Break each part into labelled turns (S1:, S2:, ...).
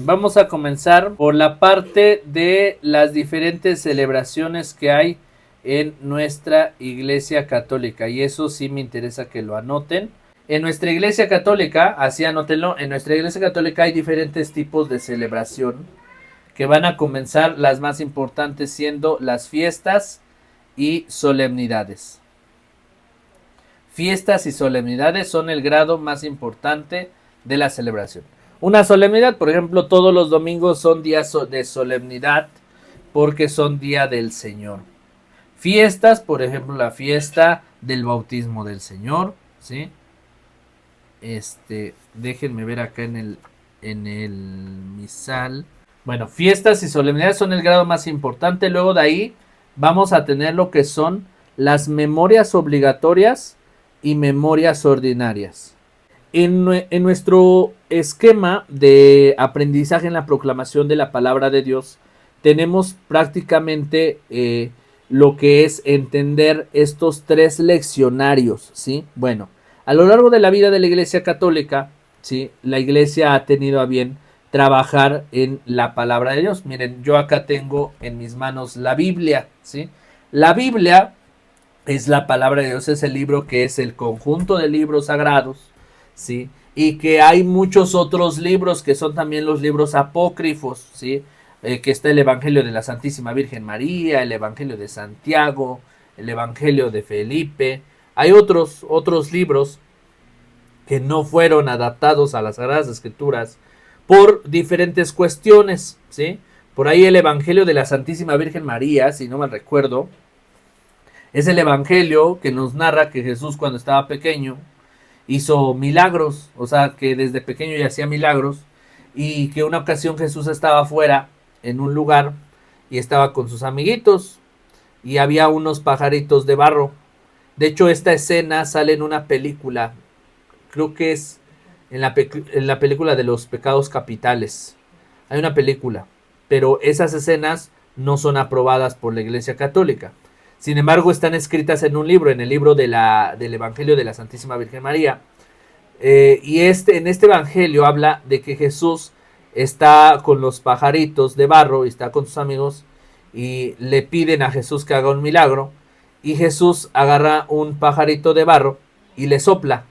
S1: vamos a comenzar por la parte de las diferentes celebraciones que hay en nuestra Iglesia Católica, y eso sí me interesa que lo anoten. En nuestra Iglesia Católica, así anótenlo, en nuestra Iglesia Católica hay diferentes tipos de celebración que van a comenzar, las más importantes siendo las fiestas y solemnidades. Fiestas y solemnidades son el grado más importante de la celebración. Una solemnidad, por ejemplo, todos los domingos son días de solemnidad porque son día del Señor. Fiestas, por ejemplo, la fiesta del bautismo del Señor, ¿sí? Déjenme ver acá en el misal. Bueno, fiestas y solemnidades son el grado más importante. Luego de ahí vamos a tener lo que son las memorias obligatorias y memorias ordinarias. En nuestro esquema de aprendizaje en la proclamación de la palabra de Dios, tenemos prácticamente lo que es entender estos tres leccionarios, ¿sí? Bueno, a lo largo de la vida de la Iglesia Católica, ¿sí? La Iglesia ha tenido a bien trabajar en la palabra de Dios. Miren, yo acá tengo en mis manos la Biblia, ¿sí? La Biblia es la palabra de Dios, es el libro que es el conjunto de libros sagrados, ¿sí? Y que hay muchos otros libros que son también los libros apócrifos, ¿sí? Que está el Evangelio de la Santísima Virgen María, el Evangelio de Santiago, el Evangelio de Felipe. Hay otros libros que no fueron adaptados a las Sagradas Escrituras por diferentes cuestiones, ¿sí? Por ahí el Evangelio de la Santísima Virgen María, si no mal recuerdo, es el Evangelio que nos narra que Jesús cuando estaba pequeño hizo milagros, o sea, que desde pequeño ya hacía milagros, y que una ocasión Jesús estaba afuera en un lugar y estaba con sus amiguitos y había unos pajaritos de barro. De hecho, esta escena sale en una película, creo que es en la película de los pecados capitales. Hay una película, pero esas escenas no son aprobadas por la Iglesia Católica. Sin embargo, están escritas en un libro, en el libro del Evangelio de la Santísima Virgen María. Y en este Evangelio habla de que Jesús está con los pajaritos de barro y está con sus amigos y le piden a Jesús que haga un milagro. Y Jesús agarra un pajarito de barro y le sopla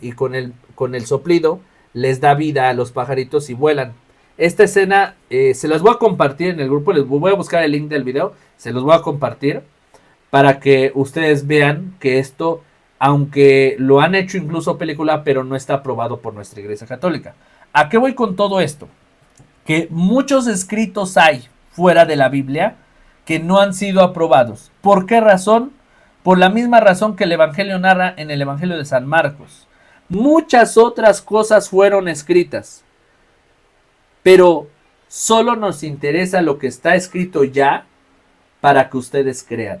S1: y con el soplido les da vida a los pajaritos y vuelan. Esta escena se las voy a compartir en el grupo, les voy a buscar el link del video, se los voy a compartir para que ustedes vean que esto, aunque lo han hecho incluso película, pero no está aprobado por nuestra Iglesia Católica. ¿A qué voy con todo esto? Que muchos escritos hay fuera de la Biblia que no han sido aprobados. ¿Por qué razón? Por la misma razón que el Evangelio narra en el Evangelio de San Marcos. Muchas otras cosas fueron escritas, pero solo nos interesa lo que está escrito ya para que ustedes crean.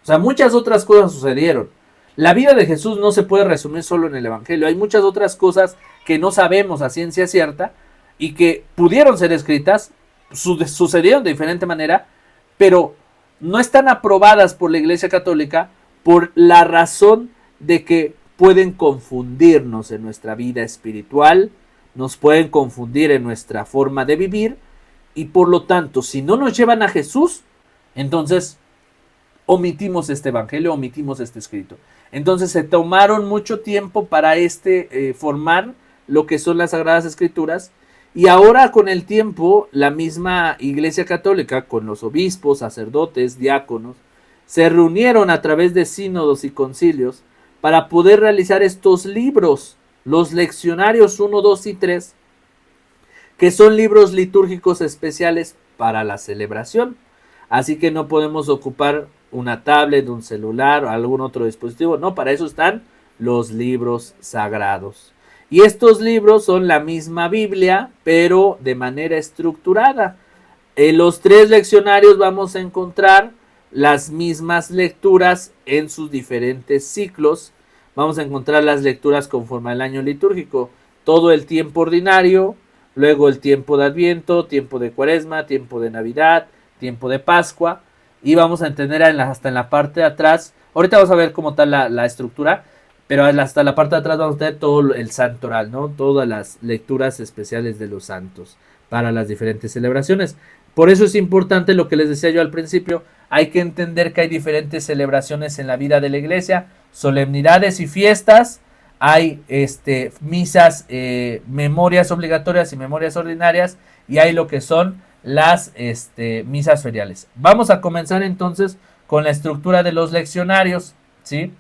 S1: O sea, muchas otras cosas sucedieron. La vida de Jesús no se puede resumir solo en el Evangelio. Hay muchas otras cosas que no sabemos a ciencia cierta y que pudieron ser escritas, sucedieron de diferente manera, pero no están aprobadas por la Iglesia Católica por la razón de que pueden confundirnos en nuestra vida espiritual, nos pueden confundir en nuestra forma de vivir y por lo tanto, si no nos llevan a Jesús, entonces omitimos este evangelio, omitimos este escrito. Entonces se tomaron mucho tiempo para formar lo que son las Sagradas Escrituras y ahora con el tiempo la misma Iglesia Católica con los obispos, sacerdotes, diáconos, se reunieron a través de sínodos y concilios para poder realizar estos libros, los leccionarios 1, 2 y 3, que son libros litúrgicos especiales para la celebración. Así que no podemos ocupar una tablet, un celular o algún otro dispositivo. No, para eso están los libros sagrados. Y estos libros son la misma Biblia, pero de manera estructurada. En los 3 leccionarios vamos a encontrar las mismas lecturas en sus diferentes ciclos. Vamos a encontrar las lecturas conforme al año litúrgico. Todo el tiempo ordinario, luego el tiempo de Adviento, tiempo de Cuaresma, tiempo de Navidad, tiempo de Pascua. Y vamos a entender hasta en la parte de atrás. Ahorita vamos a ver cómo está la estructura. pero hasta la parte de atrás vamos a tener todo el santoral, ¿no? Todas las lecturas especiales de los santos para las diferentes celebraciones. Por eso es importante lo que les decía yo al principio, hay que entender que hay diferentes celebraciones en la vida de la iglesia, solemnidades y fiestas, hay misas, memorias obligatorias y memorias ordinarias, y hay lo que son las misas feriales. Vamos a comenzar entonces con la estructura de los leccionarios, ¿sí?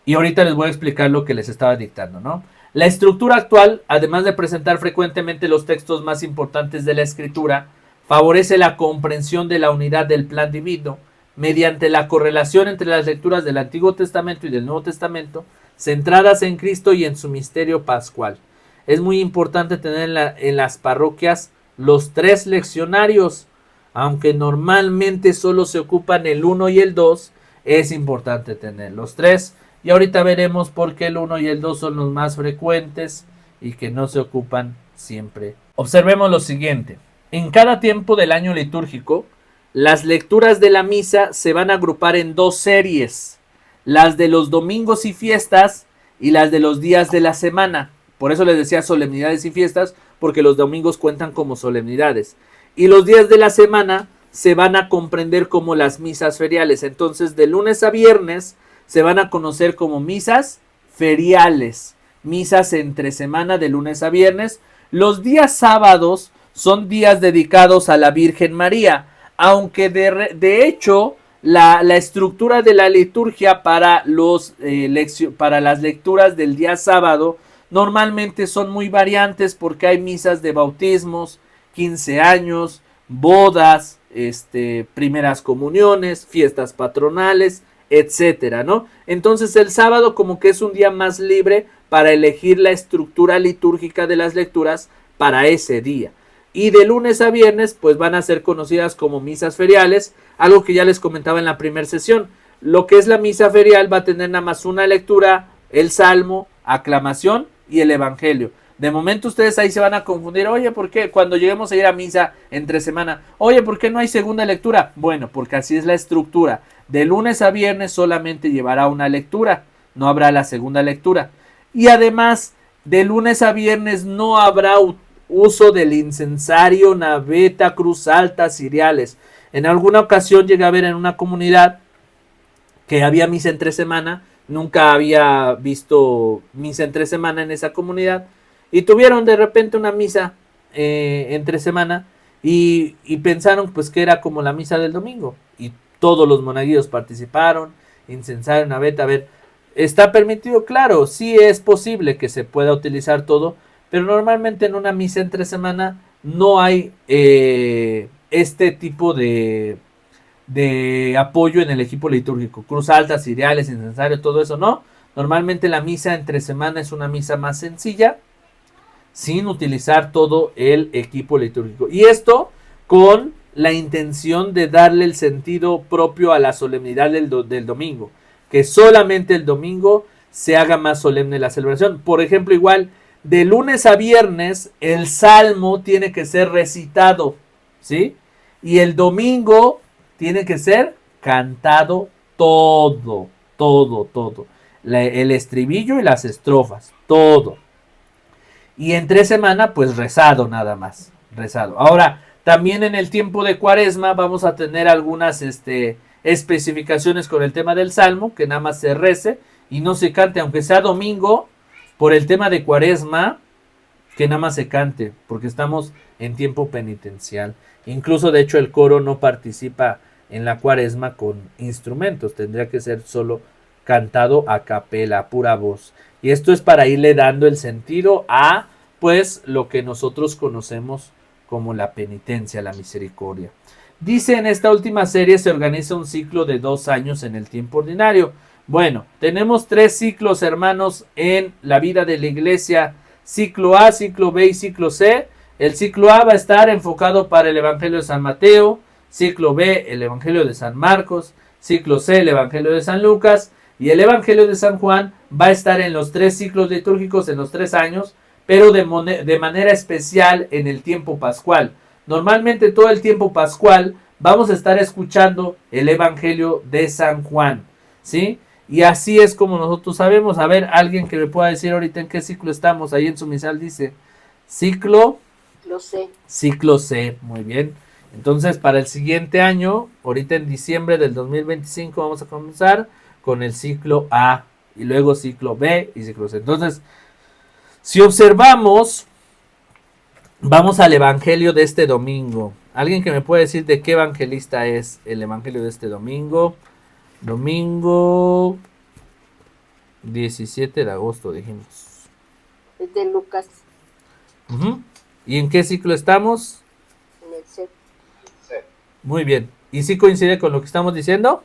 S1: Y ahorita les voy a explicar lo que les estaba dictando, ¿no? La estructura actual, además de presentar frecuentemente los textos más importantes de la escritura, favorece la comprensión de la unidad del plan divino mediante la correlación entre las lecturas del Antiguo Testamento y del Nuevo Testamento, centradas en Cristo y en su misterio pascual. Es muy importante tener en las parroquias los 3 leccionarios, aunque normalmente solo se ocupan el 1 y el 2, es importante tener los 3. Y ahorita veremos por qué el 1 y el 2 son los más frecuentes y que no se ocupan siempre. Observemos lo siguiente. En cada tiempo del año litúrgico, las lecturas de la misa se van a agrupar en 2 series. Las de los domingos y fiestas y las de los días de la semana. Por eso les decía solemnidades y fiestas, porque los domingos cuentan como solemnidades. Y los días de la semana se van a comprender como las misas feriales. Entonces, de lunes a viernes se van a conocer como misas feriales, misas entre semana de lunes a viernes. Los días sábados son días dedicados a la Virgen María, aunque de hecho la estructura de la liturgia para las lecturas del día sábado normalmente son muy variantes, porque hay misas de bautismos, 15 años, bodas, primeras comuniones, fiestas patronales, etcétera, ¿no? Entonces el sábado como que es un día más libre para elegir la estructura litúrgica de las lecturas para ese día. Y de lunes a viernes pues van a ser conocidas como misas feriales, algo que ya les comentaba en la primera sesión. Lo que es la misa ferial va a tener nada más una lectura, el salmo, aclamación y el evangelio. De momento ustedes ahí se van a confundir, oye, ¿por qué? Cuando lleguemos a ir a misa entre semana, oye, ¿por qué no hay segunda lectura? Bueno, porque así es la estructura. De lunes a viernes solamente llevará una lectura, no habrá la segunda lectura. Y además, de lunes a viernes no habrá uso del incensario, naveta, cruz alta, ciriales. En alguna ocasión llegué a ver en una comunidad que había misa entre semana, nunca había visto misa entre semana en esa comunidad, y tuvieron de repente una misa entre semana y pensaron pues que era como la misa del domingo, y todos los monaguillos participaron, incensaron, naveta. A ver, ¿está permitido? Claro, sí es posible que se pueda utilizar todo, pero normalmente en una misa entre semana no hay este tipo de apoyo en el equipo litúrgico, cruz alta, ciriales, incensario, todo eso, no. Normalmente la misa entre semana es una misa más sencilla, sin utilizar todo el equipo litúrgico. Y esto con la intención de darle el sentido propio a la solemnidad del domingo, que solamente el domingo se haga más solemne la celebración. Por ejemplo, igual, de lunes a viernes el salmo tiene que ser recitado, ¿sí? Y el domingo tiene que ser cantado todo. El estribillo y las estrofas, todo. Y entre semana, pues rezado nada más, rezado. Ahora, también en el tiempo de Cuaresma vamos a tener algunas especificaciones con el tema del Salmo, que nada más se rece y no se cante, aunque sea domingo, por el tema de Cuaresma, que nada más se cante, porque estamos en tiempo penitencial. Incluso, de hecho, el coro no participa en la Cuaresma con instrumentos, tendría que ser solo cantado a capela, pura voz. Y esto es para irle dando el sentido a, pues, lo que nosotros conocemos como la penitencia, la misericordia. Dice, en esta última serie se organiza un ciclo de 2 años en el tiempo ordinario. Bueno, tenemos 3 ciclos, hermanos, en la vida de la iglesia. Ciclo A, ciclo B y ciclo C. El ciclo A va a estar enfocado para el Evangelio de San Mateo. Ciclo B, el Evangelio de San Marcos. Ciclo C, el Evangelio de San Lucas. Y el Evangelio de San Juan va a estar en los 3 ciclos litúrgicos, en los 3 años, pero de manera especial en el tiempo pascual. Normalmente todo el tiempo pascual vamos a estar escuchando el Evangelio de San Juan, ¿sí? Y así es como nosotros sabemos. A ver, alguien que me pueda decir ahorita en qué ciclo estamos. Ahí en su misal dice ciclo
S2: C.
S1: Ciclo C, muy bien. Entonces, para el siguiente año, ahorita en diciembre del 2025, vamos a comenzar con el ciclo A y luego ciclo B y ciclo C. Entonces, si observamos, vamos al evangelio de este domingo. ¿Alguien que me puede decir de qué evangelista es el evangelio de este domingo? Domingo 17 de agosto, dijimos.
S2: Es de Lucas.
S1: ¿Y en qué ciclo estamos?
S2: En el C.
S1: Muy bien. ¿Y si coincide con lo que estamos diciendo?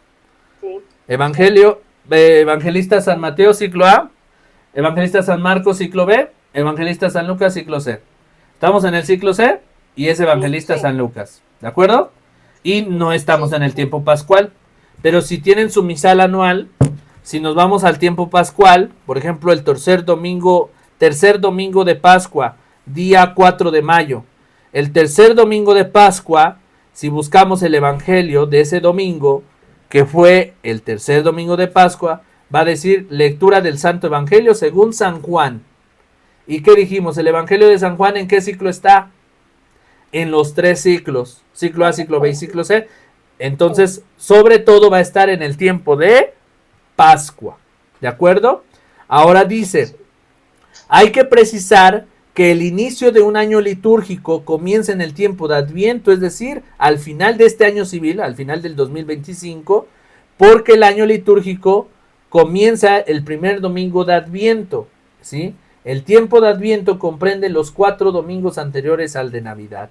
S2: Sí.
S1: Evangelio, Evangelista San Mateo, ciclo A. Evangelista San Marcos, ciclo B. Evangelista San Lucas, ciclo C. Estamos en el ciclo C y es Evangelista San Lucas. ¿De acuerdo? Y no estamos en el tiempo pascual. Pero si tienen su misal anual, si nos vamos al tiempo pascual, por ejemplo, el tercer domingo de Pascua, día 4 de mayo. El tercer domingo de Pascua, si buscamos el evangelio de ese domingo, que fue el tercer domingo de Pascua, va a decir lectura del Santo Evangelio según San Juan. ¿Y qué dijimos? El Evangelio de San Juan, ¿en qué ciclo está? En los 3 ciclos, ciclo A, ciclo B y ciclo C. Entonces, sobre todo va a estar en el tiempo de Pascua. ¿De acuerdo? Ahora dice, hay que precisar que el inicio de un año litúrgico comienza en el tiempo de Adviento, es decir, al final de este año civil, al final del 2025, porque el año litúrgico comienza el primer domingo de Adviento, ¿sí? El tiempo de Adviento comprende los 4 domingos anteriores al de Navidad.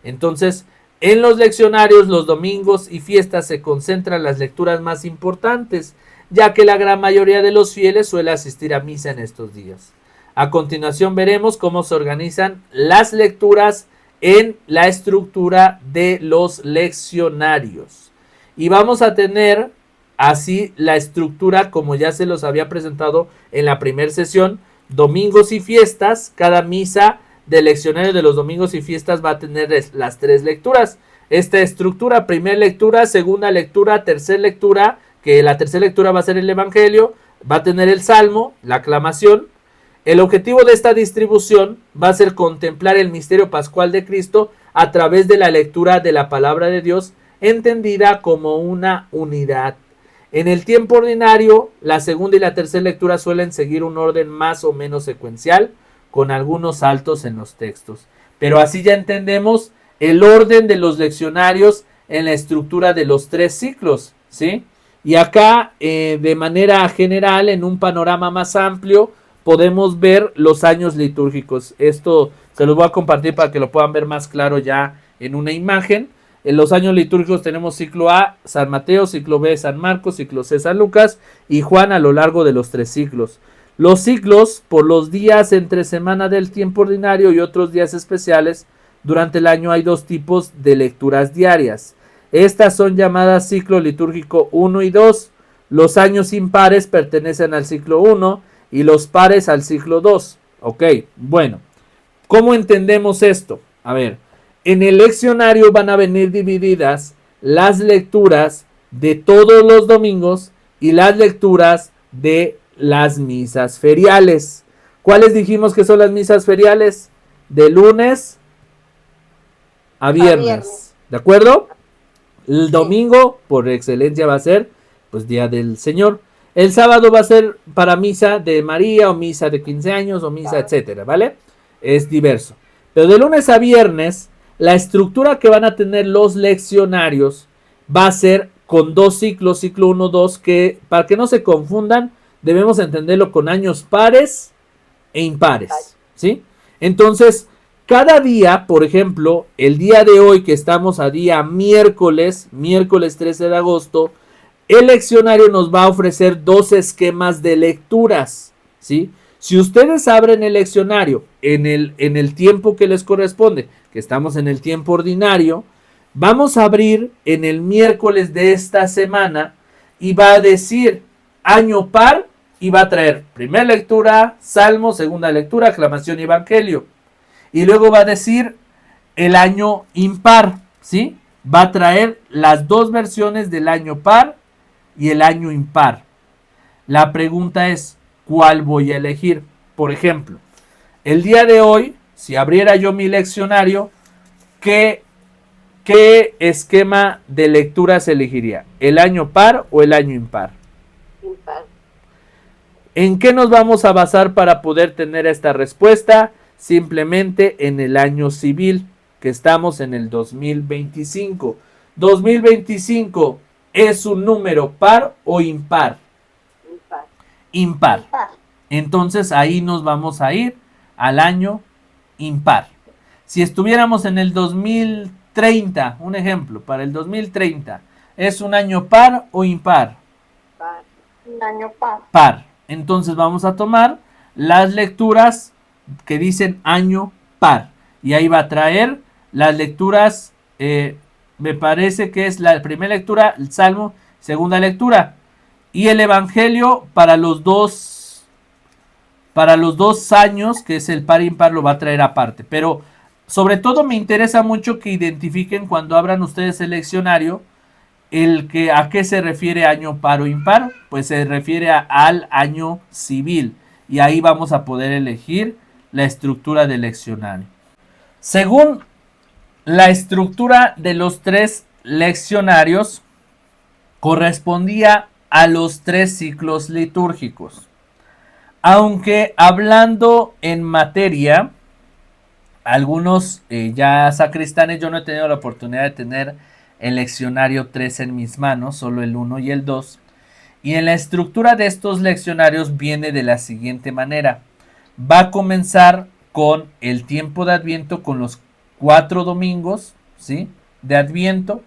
S1: Entonces, en los leccionarios, los domingos y fiestas se concentran las lecturas más importantes, ya que la gran mayoría de los fieles suele asistir a misa en estos días. A continuación veremos cómo se organizan las lecturas en la estructura de los leccionarios. Y vamos a tener así la estructura como ya se los había presentado en la primera sesión, domingos y fiestas. Cada misa del leccionario de los domingos y fiestas va a tener las 3 lecturas. Esta estructura, primera lectura, segunda lectura, tercera lectura, que la tercera lectura va a ser el evangelio, va a tener el salmo, la aclamación. El objetivo de esta distribución va a ser contemplar el misterio pascual de Cristo a través de la lectura de la palabra de Dios, entendida como una unidad. En el tiempo ordinario, la segunda y la tercera lectura suelen seguir un orden más o menos secuencial, con algunos saltos en los textos. Pero así ya entendemos el orden de los leccionarios en la estructura de los 3 ciclos, ¿sí? Y acá, de manera general, en un panorama más amplio, podemos ver los años litúrgicos. Esto se los voy a compartir para que lo puedan ver más claro ya en una imagen. En los años litúrgicos tenemos ciclo A, San Mateo, ciclo B, San Marcos, ciclo C, San Lucas y Juan a lo largo de los 3 ciclos. Los ciclos por los días entre semana del tiempo ordinario y otros días especiales. Durante el año hay 2 tipos de lecturas diarias. Estas son llamadas ciclo litúrgico 1 y 2. Los años impares pertenecen al ciclo 1 y los pares al ciclo 2. Ok, bueno. ¿Cómo entendemos esto? A ver, en el leccionario van a venir divididas las lecturas de todos los domingos y las lecturas de las misas feriales. ¿Cuáles dijimos que son las misas feriales? De lunes a viernes. ¿De acuerdo? El domingo, por excelencia, va a ser pues Día del Señor. El sábado va a ser para misa de María o misa de 15 años o misa, etcétera, ¿vale? Es diverso. Pero de lunes a viernes, la estructura que van a tener los leccionarios va a ser con 2 ciclos, ciclo 1, 2, que para que no se confundan, debemos entenderlo con años pares e impares, ¿sí? Entonces, cada día, por ejemplo, el día de hoy que estamos a día miércoles 13 de agosto, el leccionario nos va a ofrecer 2 esquemas de lecturas, ¿sí? Si ustedes abren el leccionario en el tiempo que les corresponde, que estamos en el tiempo ordinario, vamos a abrir en el miércoles de esta semana y va a decir año par y va a traer primera lectura, salmo, segunda lectura, aclamación y evangelio. Y luego va a decir el año impar, ¿sí? Va a traer las 2 versiones del año par y el año impar. La pregunta es, ¿cuál voy a elegir? Por ejemplo, el día de hoy, si abriera yo mi leccionario, ¿qué esquema de lecturas elegiría? ¿El año par o el año impar?
S2: Impar.
S1: ¿En qué nos vamos a basar para poder tener esta respuesta? Simplemente en el año civil, que estamos en el 2025. 2025, ¿es un número par o impar?
S2: Impar.
S1: Impar. Entonces ahí nos vamos a ir al año impar. Si estuviéramos en el 2030, un ejemplo, para el 2030, ¿es un año par o impar?
S2: Par.
S3: Un año par.
S1: Par. Entonces vamos a tomar las lecturas que dicen año par. Y ahí va a traer las lecturas, me parece que es la primera lectura, el Salmo, segunda lectura. Y el Evangelio para los dos años, que es el par impar, lo va a traer aparte. Pero sobre todo me interesa mucho que identifiquen cuando abran ustedes el leccionario a qué se refiere año par o impar, pues se refiere al año civil. Y ahí vamos a poder elegir la estructura del leccionario. Según la estructura de los 3 leccionarios, correspondía a los 3 ciclos litúrgicos. Aunque hablando en materia, algunos ya sacristanes, yo no he tenido la oportunidad de tener el leccionario 3 en mis manos, solo el 1 y el 2. Y en la estructura de estos leccionarios viene de la siguiente manera. Va a comenzar con el tiempo de Adviento, con los 4 domingos, ¿sí?, de Adviento.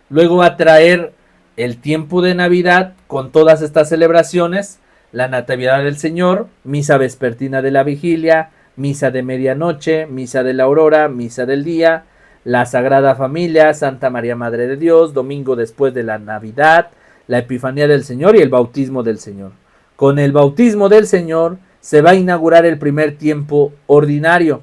S1: Luego va a traer el tiempo de Navidad con todas estas celebraciones, la Natividad del Señor, misa vespertina de la vigilia, misa de medianoche, misa de la aurora, misa del día, la Sagrada Familia, Santa María Madre de Dios, domingo después de la Navidad, la Epifanía del Señor y el bautismo del Señor. Con el bautismo del Señor se va a inaugurar el primer tiempo ordinario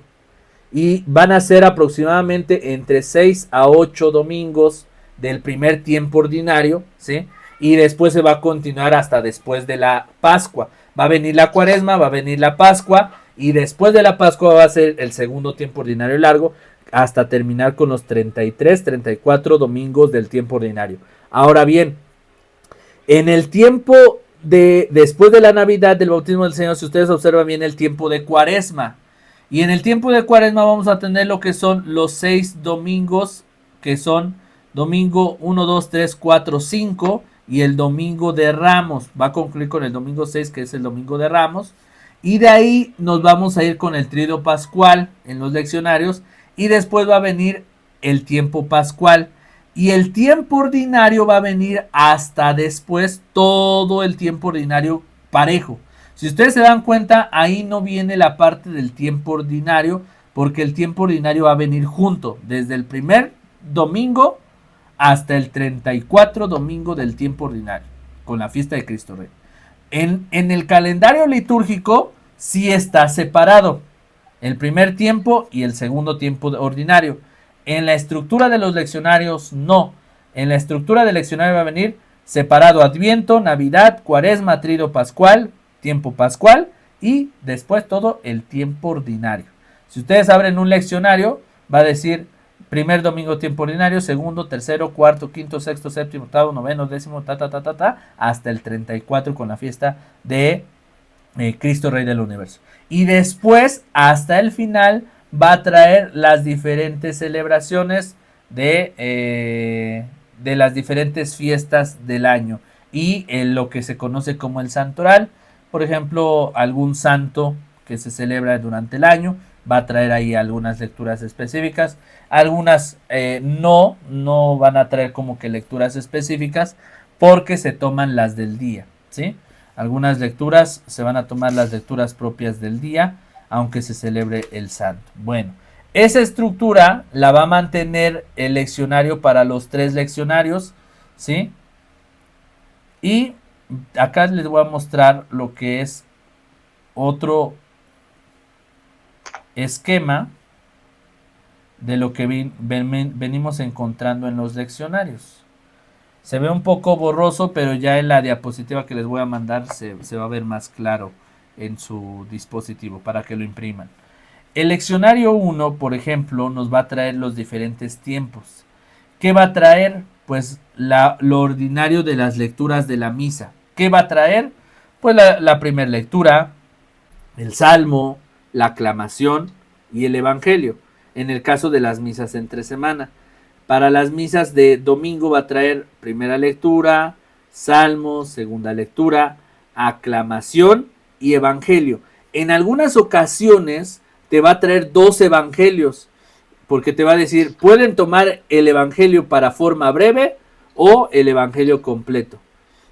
S1: y van a ser aproximadamente entre 6 a 8 domingos del primer tiempo ordinario, ¿sí? Y después se va a continuar hasta después de la Pascua. Va a venir la Cuaresma, va a venir la Pascua y después de la Pascua va a ser el segundo tiempo ordinario largo hasta terminar con los 33, 34 domingos del tiempo ordinario. Ahora bien, en el tiempo después de la Navidad, del bautismo del Señor, si ustedes observan bien, el tiempo de Cuaresma. Y en el tiempo de Cuaresma vamos a tener lo que son los 6 domingos, que son domingo 1, 2, 3, 4, 5 y el domingo de Ramos. Va a concluir con el domingo 6, que es el domingo de Ramos. Y de ahí nos vamos a ir con el tríodo pascual en los leccionarios. Y después va a venir el tiempo pascual. Y el tiempo ordinario va a venir hasta después, todo el tiempo ordinario parejo. Si ustedes se dan cuenta, ahí no viene la parte del tiempo ordinario, porque el tiempo ordinario va a venir junto, desde el primer domingo hasta el 34 domingo del tiempo ordinario, con la fiesta de Cristo Rey. En el calendario litúrgico sí está separado el primer tiempo y el segundo tiempo ordinario. En la estructura de los leccionarios no. En la estructura del leccionario va a venir separado Adviento, Navidad, Cuaresma, Tríodo Pascual, tiempo pascual y después todo el tiempo ordinario. Si ustedes abren un leccionario, va a decir primer domingo tiempo ordinario, segundo, tercero, cuarto, quinto, sexto, séptimo, octavo, noveno, décimo, hasta el 34 con la fiesta de Cristo Rey del Universo. Y después, hasta el final, va a traer las diferentes celebraciones de las diferentes fiestas del año y lo que se conoce como el santoral. Por ejemplo, algún santo que se celebra durante el año va a traer ahí algunas lecturas específicas. Algunas no van a traer como que lecturas específicas porque se toman las del día, ¿sí? Algunas lecturas se van a tomar las lecturas propias del día, aunque se celebre el santo. Bueno, esa estructura la va a mantener el leccionario para los 3 leccionarios, ¿sí? Y acá les voy a mostrar lo que es otro esquema de lo que venimos encontrando en los leccionarios. Se ve un poco borroso, pero ya en la diapositiva que les voy a mandar se va a ver más claro en su dispositivo para que lo impriman. El leccionario 1, por ejemplo, nos va a traer los diferentes tiempos. ¿Qué va a traer? Pues lo ordinario de las lecturas de la misa. ¿Qué va a traer? Pues la primera lectura, el salmo, la aclamación y el evangelio. En el caso de las misas entre semana. Para las misas de domingo va a traer primera lectura, salmo, segunda lectura, aclamación y evangelio. En algunas ocasiones te va a traer 2 evangelios, porque te va a decir, pueden tomar el evangelio para forma breve o el evangelio completo.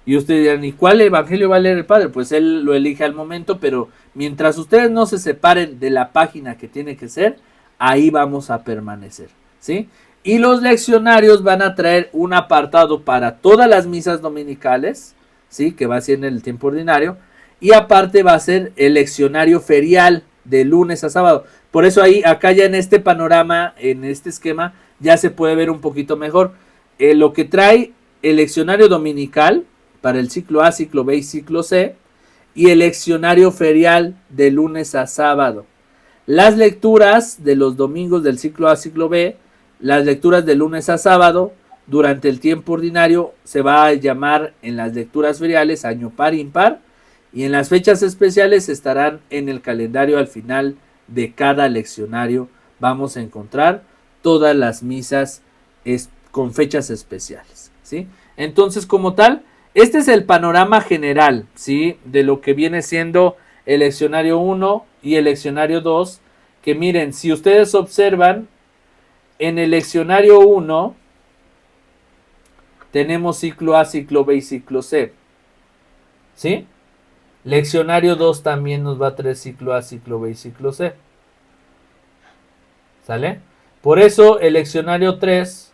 S1: Y ustedes dirán, ¿y cuál evangelio va a leer el padre? Pues él lo elige al momento, pero mientras ustedes no se separen de la página que tiene que ser, ahí vamos a permanecer, ¿sí? Y los leccionarios van a traer un apartado para todas las misas dominicales, ¿sí? Que va a ser en el tiempo ordinario, y aparte va a ser el leccionario ferial de lunes a sábado. Por eso ahí, acá ya en este panorama, en este esquema, ya se puede ver un poquito mejor. Lo que trae el leccionario dominical para el ciclo A, ciclo B y ciclo C, y el leccionario ferial de lunes a sábado. Las lecturas de los domingos del ciclo A, ciclo B, las lecturas de lunes a sábado, durante el tiempo ordinario se va a llamar en las lecturas feriales año par impar, y en las fechas especiales estarán en el calendario al final de cada leccionario. Vamos a encontrar todas las misas con fechas especiales, ¿sí? Entonces, como tal, este es el panorama general, ¿sí? De lo que viene siendo el leccionario 1 y el leccionario 2, que miren, si ustedes observan, en el leccionario 1 tenemos ciclo A, ciclo B y ciclo C, ¿sí? Leccionario 2 también nos va a traer ciclo A, ciclo B y ciclo C. ¿Sale? Por eso el leccionario 3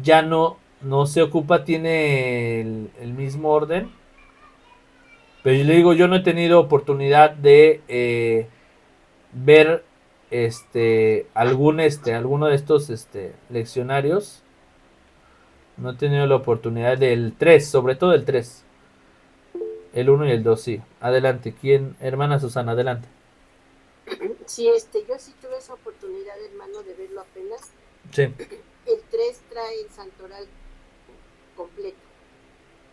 S1: ya no se ocupa, tiene el mismo orden. Pero yo le digo, yo no he tenido oportunidad de ver alguno de estos leccionarios. No he tenido la oportunidad del 3, sobre todo el 3. El 1 y el 2, sí. Adelante, ¿quién? Hermana Susana, adelante.
S2: Sí, yo sí tuve esa oportunidad, hermano, de verlo apenas.
S1: Sí.
S2: El 3 trae el santoral completo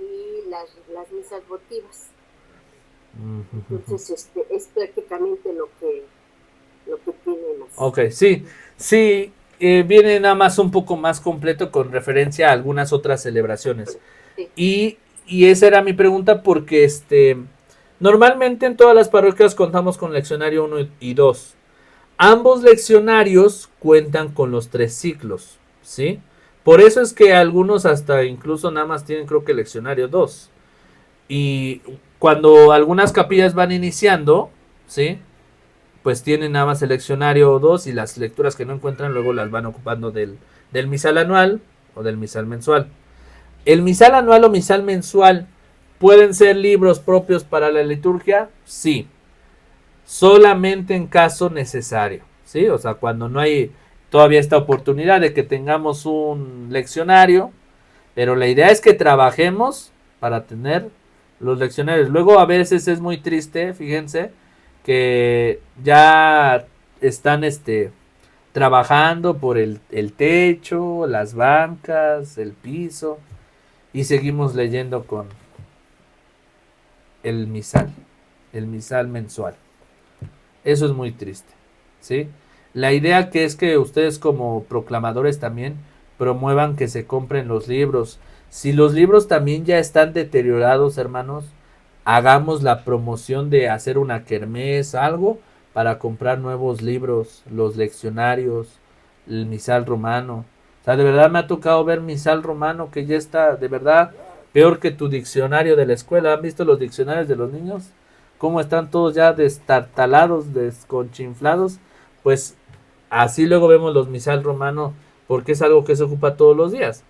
S2: y las misas votivas. Entonces, es prácticamente lo que tiene más.
S1: Ok, sí, viene nada más un poco más completo con referencia a algunas otras celebraciones. Sí. Y esa era mi pregunta porque normalmente en todas las parroquias contamos con leccionario 1 y 2. Ambos leccionarios cuentan con los 3 ciclos, ¿sí? Por eso es que algunos hasta incluso nada más tienen, creo que leccionario 2. Y cuando algunas capillas van iniciando, ¿sí? Pues tienen nada más el leccionario 2 y las lecturas que no encuentran luego las van ocupando del misal anual o del misal mensual. El misal anual o misal mensual, ¿pueden ser libros propios para la liturgia? Sí. Solamente en caso necesario, ¿sí? O sea, cuando no hay todavía esta oportunidad de que tengamos un leccionario, pero la idea es que trabajemos para tener los leccionarios. Luego a veces es muy triste, fíjense, que ya están trabajando por el techo, las bancas, el piso, y seguimos leyendo con el misal mensual. Eso es muy triste, ¿sí? La idea que es que ustedes como proclamadores también promuevan que se compren los libros. Si los libros también ya están deteriorados, hermanos, hagamos la promoción de hacer una kermés, algo, para comprar nuevos libros, los leccionarios, el misal romano. O sea, de verdad me ha tocado ver misal romano que ya está, de verdad, peor que tu diccionario de la escuela. ¿Han visto los diccionarios de los niños? Cómo están todos ya destartalados, desconchinflados. Pues así luego vemos los misal romano, porque es algo que se ocupa todos los días.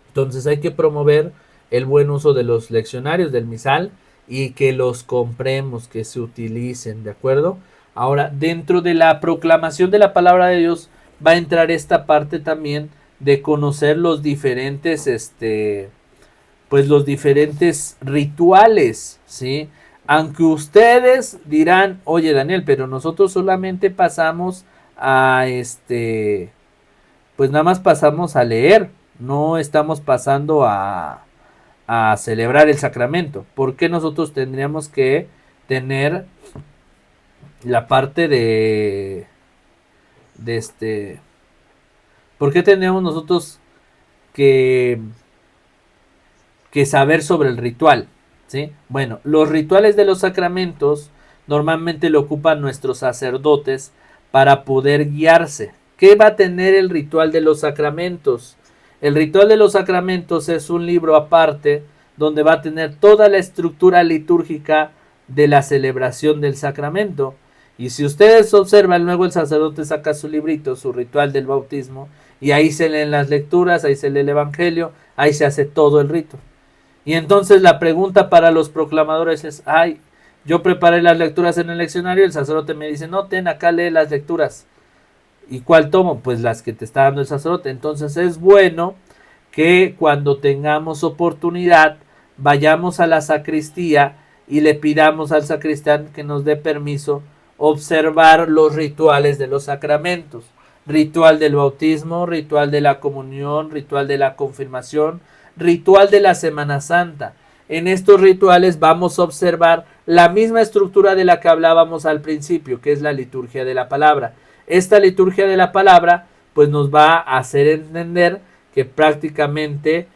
S1: Entonces hay que promover el buen uso de los leccionarios del misal y que los compremos, que se utilicen, ¿de acuerdo? Ahora, dentro de la proclamación de la palabra de Dios va a entrar esta parte también de conocer los diferentes, pues los diferentes rituales, ¿sí? Aunque ustedes dirán, oye Daniel, pero nosotros solamente pasamos a pues nada más pasamos a leer, no estamos pasando a celebrar el sacramento. ¿Por qué nosotros tendríamos que tener la parte de ¿por qué tendríamos nosotros que, que saber sobre el ritual? ¿Sí? Bueno, los rituales de los sacramentos normalmente lo ocupan nuestros sacerdotes para poder guiarse. ¿Qué va a tener el ritual de los sacramentos? El ritual de los sacramentos es un libro aparte donde va a tener toda la estructura litúrgica de la celebración del sacramento. Y si ustedes observan, luego el sacerdote saca su librito, su ritual del bautismo, y ahí se leen las lecturas, ahí se lee el evangelio, ahí se hace todo el rito. Y entonces la pregunta para los proclamadores es, ay, yo preparé las lecturas en el leccionario, el sacerdote me dice, no, ten acá, lee las lecturas. ¿Y cuál tomo? Pues las que te está dando el sacerdote. Entonces es bueno que cuando tengamos oportunidad vayamos a la sacristía y le pidamos al sacristán que nos dé permiso observar los rituales de los sacramentos. Ritual del bautismo, ritual de la comunión, ritual de la confirmación, ritual de la Semana Santa. En estos rituales vamos a observar la misma estructura de la que hablábamos al principio, que es la liturgia de la palabra. Esta liturgia de la palabra pues nos va a hacer entender que prácticamente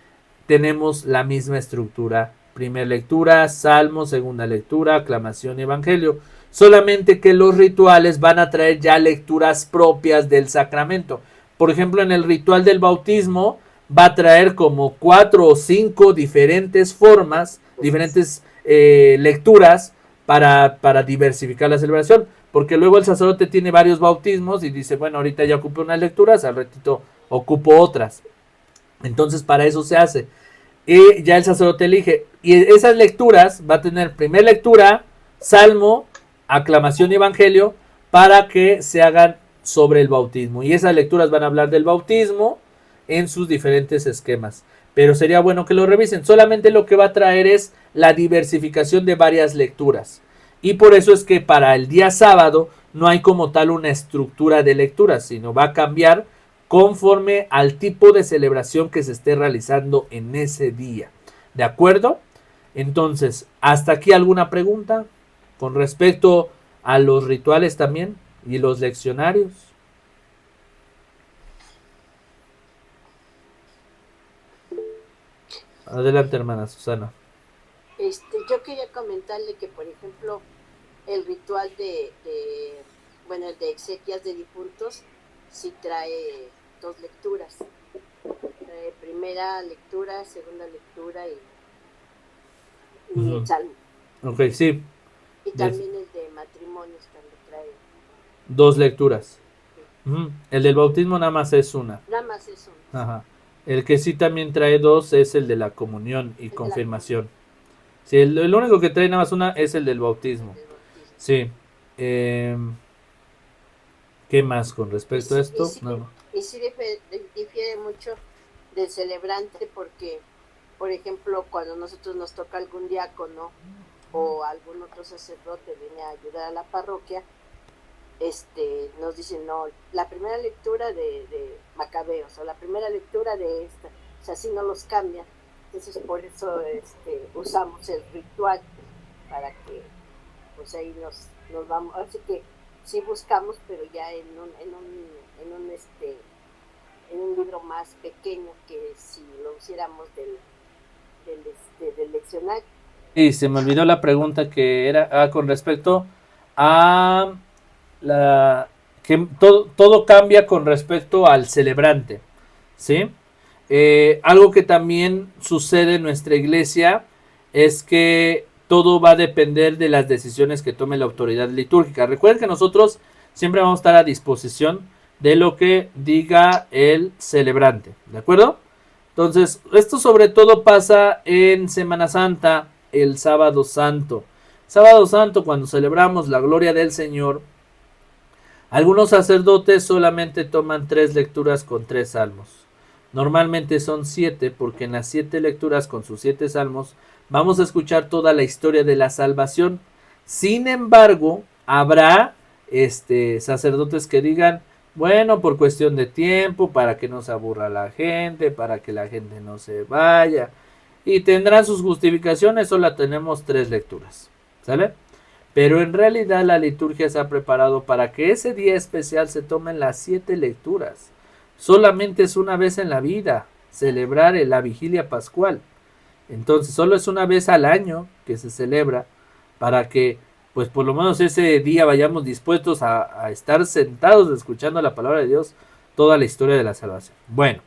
S1: tenemos la misma estructura. Primera lectura, salmo, segunda lectura, aclamación y evangelio. Solamente que los rituales van a traer ya lecturas propias del sacramento. Por ejemplo, en el ritual del bautismo va a traer como 4 o 5 diferentes formas, diferentes lecturas para diversificar la celebración. Porque luego el sacerdote tiene varios bautismos y dice, bueno, ahorita ya ocupé unas lecturas, al ratito ocupo otras. Entonces para eso se hace. Y ya el sacerdote elige. Y esas lecturas va a tener primera lectura, salmo, aclamación y evangelio para que se hagan sobre el bautismo. Y esas lecturas van a hablar del bautismo en sus diferentes esquemas. Pero sería bueno que lo revisen. Solamente lo que va a traer es la diversificación de varias lecturas. Y por eso es que para el día sábado no hay como tal una estructura de lecturas, sino va a cambiar conforme al tipo de celebración que se esté realizando en ese día. ¿De acuerdo? Entonces, ¿hasta aquí alguna pregunta con respecto a los rituales también y los leccionarios? Adelante, hermana Susana.
S2: Yo quería comentarle que, por ejemplo, el ritual bueno, el de exequias de difuntos, sí trae 2 lecturas. Primera lectura, segunda lectura y el salmo.
S1: Ok, sí.
S2: Y también el de matrimonios también trae
S1: 2 lecturas. Sí. El del bautismo nada más es una.
S2: Nada más es una.
S1: Ajá. El que sí también trae 2 es el de la comunión y confirmación. Sí, el único que trae nada más una es el del bautismo. Sí. ¿Qué más con respecto a esto?
S2: Y sí difiere mucho del celebrante porque, por ejemplo, cuando nosotros nos toca algún diácono o algún otro sacerdote viene a ayudar a la parroquia, nos dicen, no, la primera lectura de Macabeos o la primera lectura de esta, o sea, así no los cambian. Entonces por eso usamos el ritual para que pues ahí nos vamos, así que sí buscamos, pero ya en un libro más pequeño que si lo hiciéramos del leccionario.
S1: Sí, se me olvidó la pregunta que era con respecto a que todo cambia con respecto al celebrante, ¿sí? Algo que también sucede en nuestra iglesia es que todo va a depender de las decisiones que tome la autoridad litúrgica. Recuerden que nosotros siempre vamos a estar a disposición de lo que diga el celebrante, ¿de acuerdo? Entonces, esto sobre todo pasa en Semana Santa, el Sábado Santo. Sábado Santo, cuando celebramos la gloria del Señor, algunos sacerdotes solamente toman 3 lecturas con 3 salmos. Normalmente son 7, porque en las 7 lecturas con sus 7 salmos vamos a escuchar toda la historia de la salvación. Sin embargo, habrá sacerdotes que digan, bueno, por cuestión de tiempo, para que no se aburra la gente, para que la gente no se vaya, y tendrán sus justificaciones. Solo tenemos 3 lecturas, ¿sale? Pero en realidad la liturgia se ha preparado para que ese día especial se tomen las 7 lecturas. Solamente es una vez en la vida celebrar la vigilia pascual. Entonces solo es una vez al año que se celebra, para que pues por lo menos ese día vayamos dispuestos a estar sentados escuchando la palabra de Dios, toda la historia de la salvación. Bueno,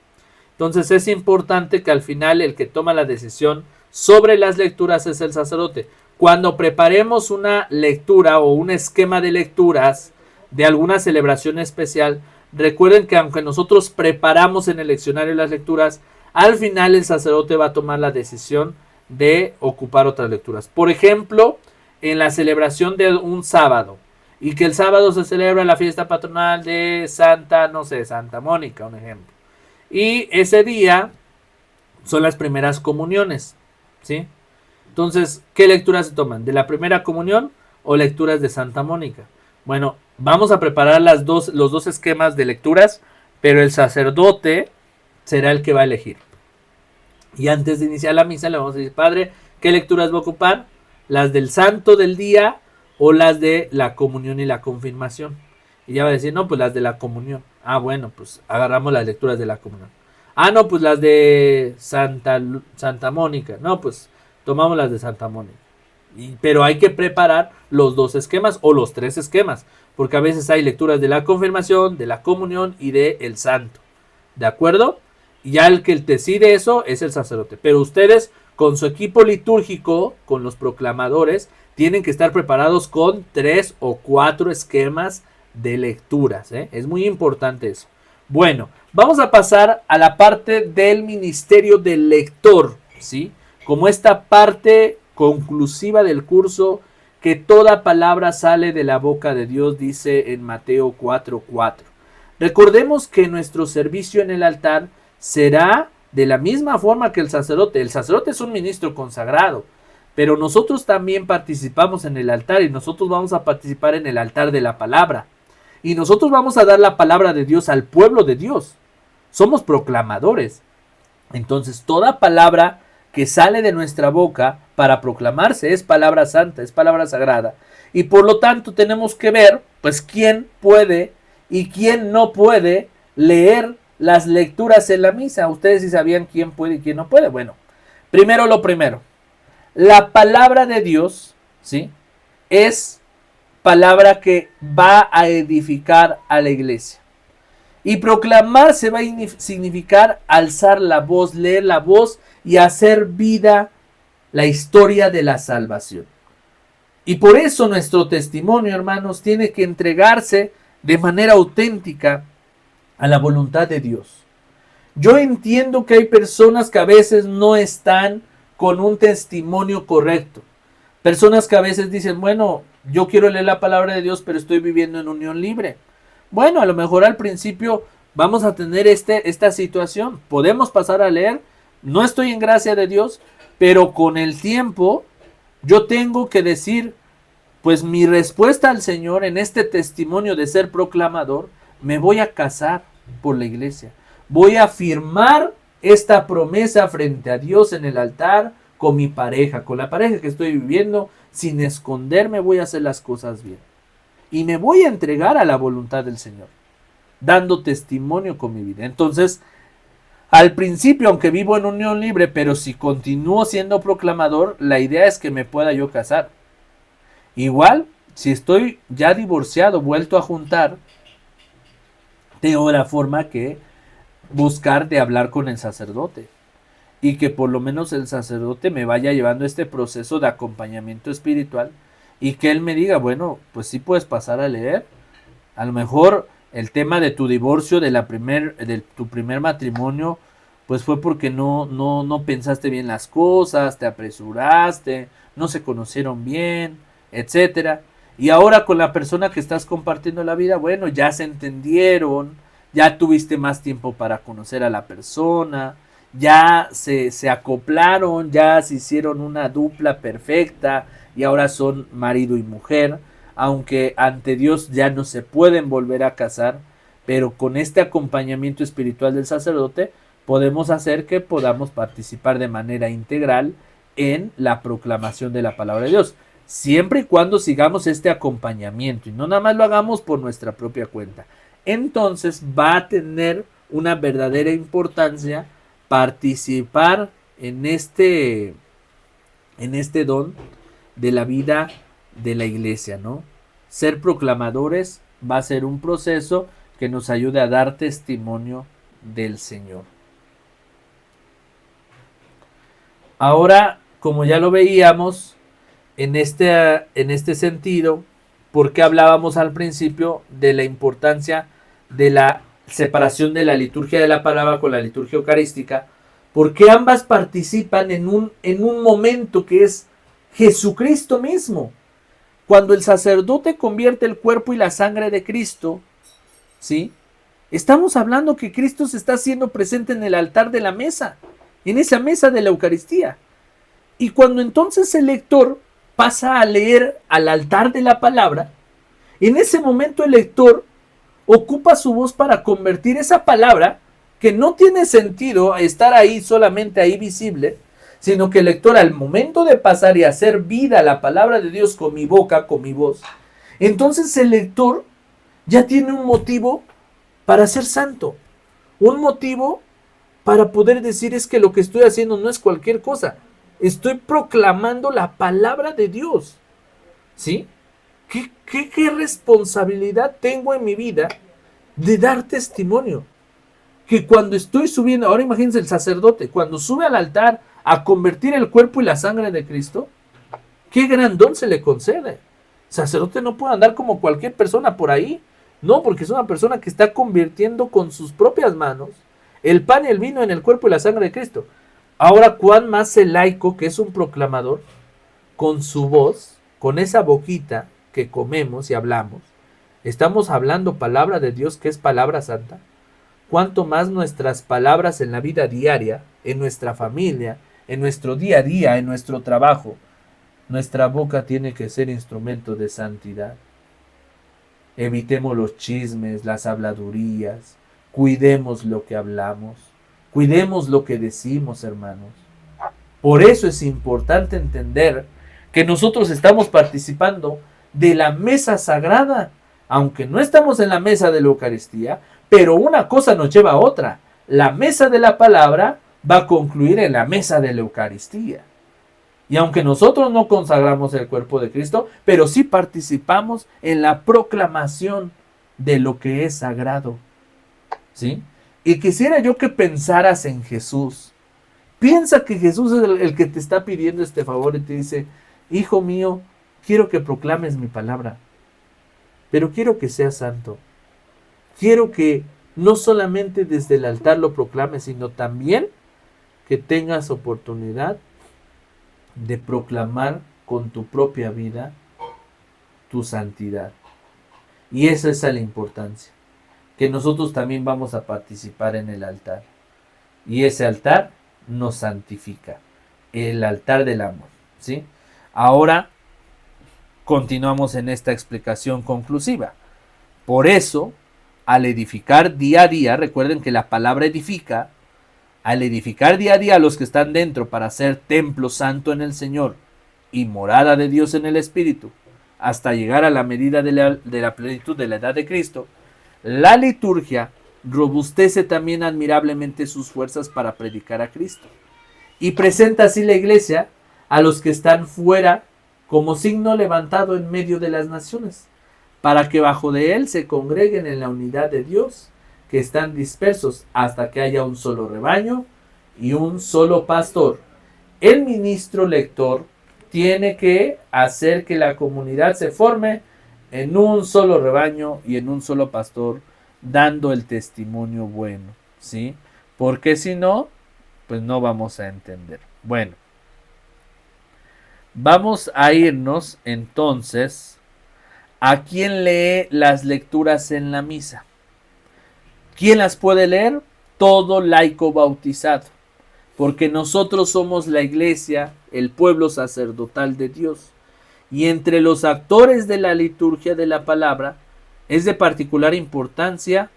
S1: entonces es importante que al final el que toma la decisión sobre las lecturas es el sacerdote. Cuando preparemos una lectura o un esquema de lecturas de alguna celebración especial, recuerden que aunque nosotros preparamos en el leccionario las lecturas, al final el sacerdote va a tomar la decisión de ocupar otras lecturas. Por ejemplo, en la celebración de un sábado, y que el sábado se celebra la fiesta patronal de Santa Mónica, un ejemplo. Y ese día son las primeras comuniones, ¿sí? Entonces, ¿qué lecturas se toman? ¿De la primera comunión o lecturas de Santa Mónica? Bueno, vamos a preparar los dos esquemas de lecturas, pero el sacerdote será el que va a elegir. Y antes de iniciar la misa le vamos a decir, padre, ¿qué lecturas va a ocupar? ¿Las del santo del día o las de la comunión y la confirmación? Y ya va a decir, no, pues las de la comunión. Ah, bueno, pues agarramos las lecturas de la comunión. Ah, no, pues las de Santa Mónica. No, pues tomamos las de Santa Mónica. Pero hay que preparar los 2 esquemas o los 3 esquemas, porque a veces hay lecturas de la confirmación, de la comunión y de el santo. ¿De acuerdo? Y ya el que decide eso es el sacerdote. Pero ustedes, con su equipo litúrgico, con los proclamadores, tienen que estar preparados con 3 o 4 esquemas de lecturas. Es muy importante eso. Bueno, vamos a pasar a la parte del ministerio del lector, ¿sí? Como esta parte conclusiva del curso, que toda palabra sale de la boca de Dios, dice en Mateo 4:4. Recordemos que nuestro servicio en el altar será de la misma forma que el sacerdote. El sacerdote es un ministro consagrado, pero nosotros también participamos en el altar, y nosotros vamos a participar en el altar de la palabra. Y nosotros vamos a dar la palabra de Dios al pueblo de Dios. Somos proclamadores. Entonces, toda palabra que sale de nuestra boca para proclamarse es palabra santa, es palabra sagrada. Y por lo tanto tenemos que ver, pues, quién puede y quién no puede leer las lecturas en la misa. Ustedes sí sabían quién puede y quién no puede. Bueno, primero lo primero. La palabra de Dios, ¿sí?, es palabra que va a edificar a la iglesia. Y proclamar se va a significar alzar la voz, leer la voz y hacer vida la historia de la salvación. Y por eso nuestro testimonio, hermanos, tiene que entregarse de manera auténtica a la voluntad de Dios. Yo entiendo que hay personas que a veces no están con un testimonio correcto. Personas que a veces dicen, bueno, yo quiero leer la palabra de Dios, pero estoy viviendo en unión libre. Bueno, a lo mejor al principio vamos a tener esta situación. Podemos pasar a leer, no estoy en gracia de Dios, pero con el tiempo yo tengo que decir, pues mi respuesta al Señor en este testimonio de ser proclamador, me voy a casar por la iglesia. Voy a firmar esta promesa frente a Dios en el altar con mi pareja, con la pareja que estoy viviendo, sin esconderme voy a hacer las cosas bien. Y me voy a entregar a la voluntad del Señor, dando testimonio con mi vida. Entonces, al principio, aunque vivo en unión libre, pero si continúo siendo proclamador, la idea es que me pueda yo casar. Igual, si estoy ya divorciado, vuelto a juntar, tengo la forma que buscar de hablar con el sacerdote. Y que por lo menos el sacerdote me vaya llevando este proceso de acompañamiento espiritual, y que él me diga, bueno, pues sí puedes pasar a leer. A lo mejor el tema de tu divorcio de tu primer matrimonio, pues fue porque no pensaste bien las cosas, te apresuraste, no se conocieron bien, etcétera. Y ahora con la persona que estás compartiendo la vida, bueno, ya se entendieron, ya tuviste más tiempo para conocer a la persona, ya se acoplaron, ya se hicieron una dupla perfecta y ahora son marido y mujer, aunque ante Dios ya no se pueden volver a casar, pero con este acompañamiento espiritual del sacerdote podemos hacer que podamos participar de manera integral en la proclamación de la palabra de Dios, siempre y cuando sigamos este acompañamiento y no nada más lo hagamos por nuestra propia cuenta. Entonces va a tener una verdadera importancia participar en este don de la vida de la iglesia, ¿no? Ser proclamadores va a ser un proceso que nos ayude a dar testimonio del Señor. Ahora, como ya lo veíamos, en este sentido, ¿por qué hablábamos al principio de la importancia de la separación de la liturgia de la palabra con la liturgia eucarística? Porque ambas participan en un momento que es Jesucristo mismo. Cuando el sacerdote convierte el cuerpo y la sangre de Cristo, ¿sí? Estamos hablando que Cristo se está haciendo presente en el altar de la mesa, en esa mesa de la Eucaristía. Y cuando entonces el lector pasa a leer al altar de la palabra, en ese momento el lector ocupa su voz para convertir esa palabra, que no tiene sentido estar ahí solamente ahí visible, sino que el lector al momento de pasar y hacer vida la palabra de Dios con mi boca, con mi voz, entonces el lector ya tiene un motivo para ser santo, un motivo para poder decir es que lo que estoy haciendo no es cualquier cosa, estoy proclamando la palabra de Dios, ¿sí? ¿Qué responsabilidad tengo en mi vida de dar testimonio? Que cuando estoy subiendo, ahora imagínense el sacerdote, cuando sube al altar a convertir el cuerpo y la sangre de Cristo, qué gran don se le concede. El sacerdote no puede andar como cualquier persona por ahí, no, porque es una persona que está convirtiendo con sus propias manos el pan y el vino en el cuerpo y la sangre de Cristo. Ahora, ¿cuán más el laico, que es un proclamador, con su voz, con esa boquita que comemos y hablamos, estamos hablando palabra de Dios, que es palabra santa? Cuánto más nuestras palabras en la vida diaria, en nuestra familia, en nuestro día a día, en nuestro trabajo. Nuestra boca tiene que ser instrumento de santidad. Evitemos los chismes, las habladurías, cuidemos lo que hablamos, cuidemos lo que decimos, hermanos. Por eso es importante entender que nosotros estamos participando de la mesa sagrada, aunque no estamos en la mesa de la Eucaristía, pero una cosa nos lleva a otra. La mesa de la palabra va a concluir en la mesa de la Eucaristía. Y aunque nosotros no consagramos el cuerpo de Cristo, pero sí participamos en la proclamación de lo que es sagrado, ¿sí? Y quisiera yo que pensaras en Jesús. Piensa que Jesús es el que te está pidiendo este favor y te dice, hijo mío, quiero que proclames mi palabra, pero quiero que seas santo. Quiero que no solamente desde el altar lo proclames, sino también que tengas oportunidad de proclamar con tu propia vida tu santidad. Y esa es la importancia, que nosotros también vamos a participar en el altar. Y ese altar nos santifica, el altar del amor, ¿sí? Ahora continuamos en esta explicación conclusiva. Por eso, al edificar día a día, recuerden que la palabra edifica, al edificar día a día a los que están dentro para ser templo santo en el Señor y morada de Dios en el Espíritu, hasta llegar a la medida de la plenitud de la edad de Cristo, la liturgia robustece también admirablemente sus fuerzas para predicar a Cristo. Y presenta así la iglesia a los que están fuera como signo levantado en medio de las naciones, para que bajo de él se congreguen en la unidad de Dios, que están dispersos hasta que haya un solo rebaño y un solo pastor. El ministro lector tiene que hacer que la comunidad se forme en un solo rebaño y en un solo pastor, dando el testimonio bueno, ¿sí? Porque si no, pues no vamos a entender. Bueno, vamos a irnos entonces a quien lee las lecturas en la misa. ¿Quién las puede leer? Todo laico bautizado, porque nosotros somos la iglesia, el pueblo sacerdotal de Dios. Y entre los actores de la liturgia de la palabra es de particular importancia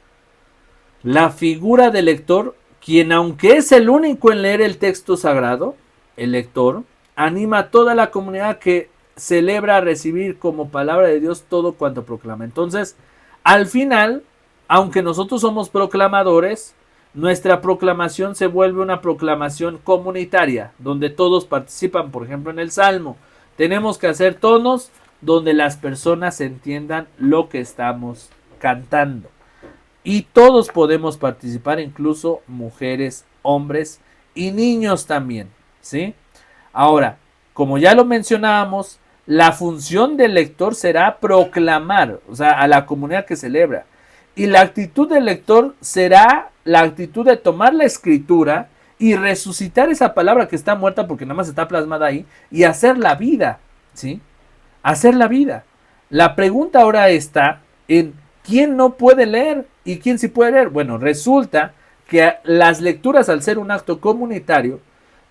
S1: la figura del lector, quien aunque es el único en leer el texto sagrado, el lector, anima a toda la comunidad que celebra a recibir como palabra de Dios todo cuanto proclama. Entonces, al final, aunque nosotros somos proclamadores, nuestra proclamación se vuelve una proclamación comunitaria, donde todos participan. Por ejemplo, en el Salmo, tenemos que hacer tonos donde las personas entiendan lo que estamos cantando. Y todos podemos participar, incluso mujeres, hombres y niños también, ¿sí? Ahora, como ya lo mencionábamos, la función del lector será proclamar, o sea, a la comunidad que celebra. Y la actitud del lector será la actitud de tomar la escritura y resucitar esa palabra que está muerta, porque nada más está plasmada ahí, y hacer la vida, ¿sí? Hacer la vida. La pregunta ahora está en ¿quién no puede leer y quién sí puede leer? Bueno, resulta que las lecturas, al ser un acto comunitario,